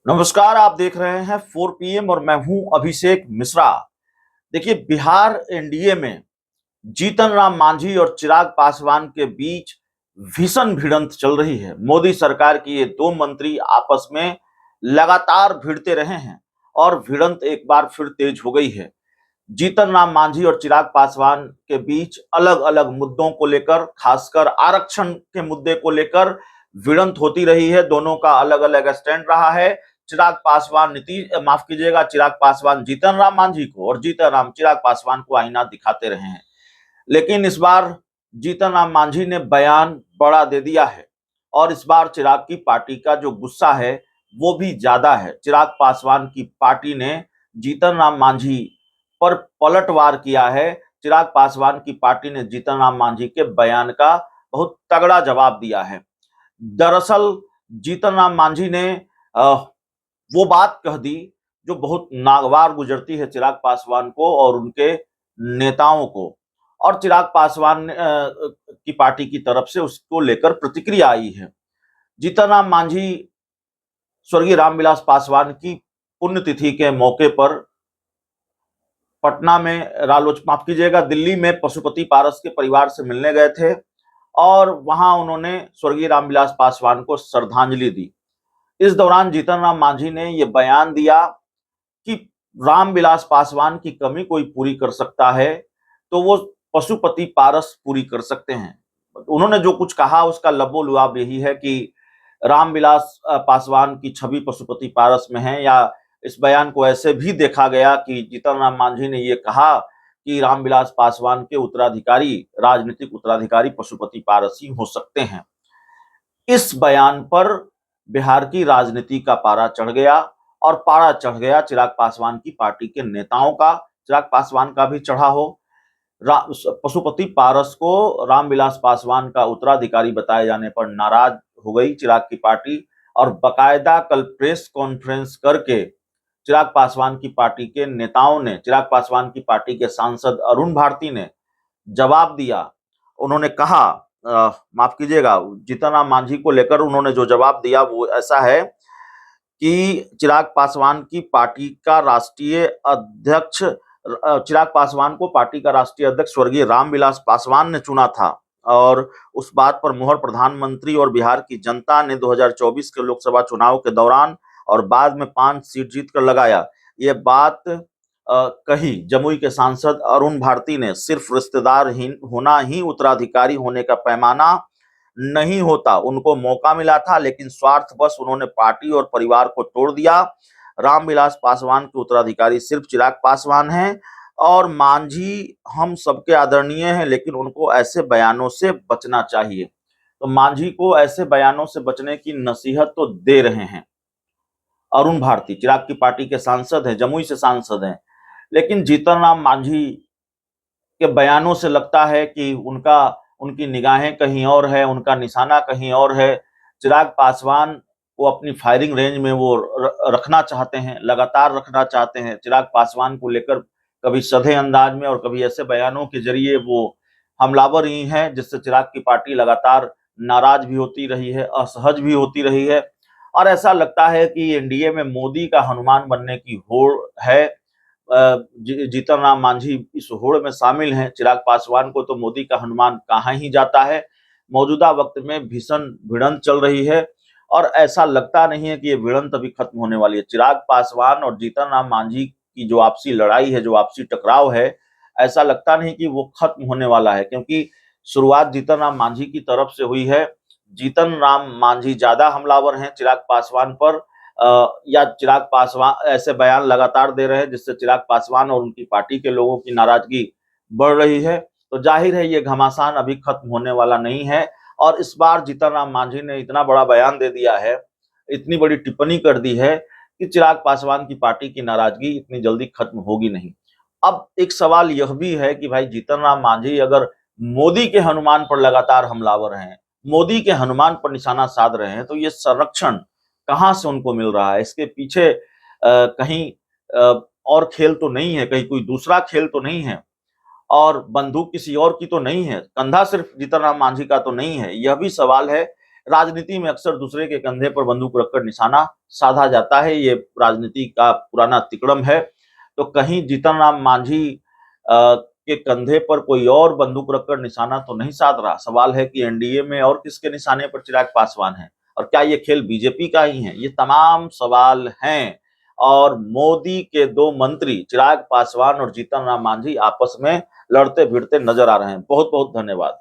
नमस्कार। आप देख रहे हैं 4 PM और मैं हूं अभिषेक मिश्रा। देखिए, बिहार एनडीए में जीतन राम मांझी और चिराग पासवान के बीच भीषण भिड़ंत चल रही है। मोदी सरकार की ये दो मंत्री आपस में लगातार भिड़ते रहे हैं और भिड़ंत एक बार फिर तेज हो गई है। जीतन राम मांझी और चिराग पासवान के बीच अलग अलग मुद्दों को लेकर, खासकर आरक्षण के मुद्दे को लेकर भिड़ंत होती रही है। दोनों का अलग अलग स्टैंड रहा है। चिराग पासवान जीतन राम मांझी को और जीतन राम चिराग पासवान को आईना दिखाते रहे हैं। लेकिन इस बार जीतन राम मांझी ने बयान बड़ा दे दिया है और इस बार चिराग की पार्टी का जो गुस्सा है वो भी ज्यादा है। चिराग पासवान की पार्टी ने जीतन राम मांझी पर पलटवार किया है। चिराग पासवान की पार्टी ने जीतन राम मांझी के बयान का बहुत तगड़ा जवाब दिया है। दरअसल जीतन राम मांझी ने वो बात कह दी जो बहुत नागवार गुजरती है चिराग पासवान को और उनके नेताओं को, और चिराग पासवान की पार्टी की तरफ से उसको लेकर प्रतिक्रिया आई है। जीतन राम मांझी स्वर्गीय रामविलास पासवान की पुण्यतिथि के मौके पर पटना में माफ कीजिएगा, दिल्ली में पशुपति पारस के परिवार से मिलने गए थे और वहां उन्होंने स्वर्गीय रामविलास पासवान को श्रद्धांजलि दी। इस दौरान जीतन राम मांझी ने यह बयान दिया कि रामविलास पासवान की कमी कोई पूरी कर सकता है तो वो पशुपति पारस पूरी कर सकते हैं। उन्होंने जो कुछ कहा उसका लबोलुआब यही है कि रामविलास पासवान की छवि पशुपति पारस में है, या इस बयान को ऐसे भी देखा गया कि जीतन राम मांझी ने यह कहा कि रामविलास पासवान के उत्तराधिकारी, राजनीतिक उत्तराधिकारी पशुपति पारस ही हो सकते हैं। इस बयान पर बिहार की राजनीति का पारा चढ़ गया और पारा चढ़ गया चिराग पासवान की पार्टी के नेताओं का। चिराग पासवान का भी चढ़ा हो। पशुपति पारस को रामविलास पासवान का उत्तराधिकारी बताए जाने पर नाराज हो गई चिराग की पार्टी और बकायदा कल प्रेस कॉन्फ्रेंस करके चिराग पासवान की पार्टी के नेताओं ने, चिराग पासवान की पार्टी के सांसद अरुण भारती ने जवाब दिया। उन्होंने कहा, माफ कीजिएगा, जीतन राम मांझी को लेकर उन्होंने जो जवाब दिया वो ऐसा है कि चिराग पासवान को पार्टी का राष्ट्रीय अध्यक्ष स्वर्गीय रामविलास पासवान ने चुना था और उस बात पर मुहर प्रधानमंत्री और बिहार की जनता ने 2024 के लोकसभा चुनाव के दौरान और बाद में 5 सीट जीतकर लगाया। ये बात कही जमुई के सांसद अरुण भारती ने। सिर्फ रिश्तेदार ही होना ही उत्तराधिकारी होने का पैमाना नहीं होता। उनको मौका मिला था लेकिन स्वार्थवश उन्होंने पार्टी और परिवार को तोड़ दिया। रामविलास पासवान के उत्तराधिकारी सिर्फ चिराग पासवान हैं और मांझी हम सबके आदरणीय हैं, लेकिन उनको ऐसे बयानों से बचना चाहिए। तो मांझी को ऐसे बयानों से बचने की नसीहत तो दे रहे हैं अरुण भारती, चिराग की पार्टी के सांसद हैं, जमुई से सांसद हैं। लेकिन जीतन राम मांझी के बयानों से लगता है कि उनकी निगाहें कहीं और है, उनका निशाना कहीं और है। चिराग पासवान को अपनी फायरिंग रेंज में वो रखना चाहते हैं, लगातार रखना चाहते हैं। चिराग पासवान को लेकर कभी सधे अंदाज में और कभी ऐसे बयानों के जरिए वो हमलावर ही हैं, जिससे चिराग की पार्टी लगातार नाराज भी होती रही है, असहज भी होती रही है और ऐसा लगता है कि एनडीए में मोदी का हनुमान बनने की होड़ है। जीतन राम मांझी इस होड़ में शामिल हैं। चिराग पासवान को तो मोदी का हनुमान कहाँ ही जाता है। मौजूदा वक्त में भीषण भिड़ंत चल रही है और ऐसा लगता नहीं है कि ये भिड़ंत अभी खत्म होने वाली है। चिराग पासवान और जीतन राम मांझी की जो आपसी लड़ाई है, जो आपसी टकराव है, ऐसा लगता नहीं कि वो खत्म होने वाला है, क्योंकि शुरुआत जीतन राम मांझी की तरफ से हुई है। जीतन राम मांझी ज्यादा हमलावर हैं चिराग पासवान पर, या चिराग पासवान ऐसे बयान लगातार दे रहे हैं जिससे चिराग पासवान और उनकी पार्टी के लोगों की नाराजगी बढ़ रही है। तो जाहिर है ये घमासान अभी खत्म होने वाला नहीं है और इस बार जीतन राम मांझी ने इतना बड़ा बयान दे दिया है, इतनी बड़ी टिप्पणी कर दी है कि चिराग पासवान की पार्टी की नाराजगी इतनी जल्दी खत्म होगी नहीं। अब एक सवाल यह भी है कि भाई जीतन राम मांझी अगर मोदी के हनुमान पर लगातार हमलावर हैं, मोदी के हनुमान पर निशाना साध रहे हैं, तो ये संरक्षण कहाँ से उनको मिल रहा है? इसके पीछे कहीं और खेल तो नहीं है, कहीं कोई दूसरा खेल तो नहीं है और बंदूक किसी और की तो नहीं है, कंधा सिर्फ जीतन राम मांझी का तो नहीं है। यह भी सवाल है राजनीति में अक्सर दूसरे के कंधे पर बंदूक रखकर निशाना साधा जाता है, ये राजनीति का पुराना अतिक्रम है। तो कहीं जीतन राम मांझी के कंधे पर कोई और बंदूक रखकर निशाना तो नहीं साध रहा। सवाल है कि एनडीए में और किसके निशाने पर चिराग पासवान है, और क्या ये खेल बीजेपी का ही है? ये तमाम सवाल हैं। और मोदी के दो मंत्री चिराग पासवान और जीतन राम मांझी आपस में लड़ते भिड़ते नजर आ रहे हैं। बहुत बहुत धन्यवाद।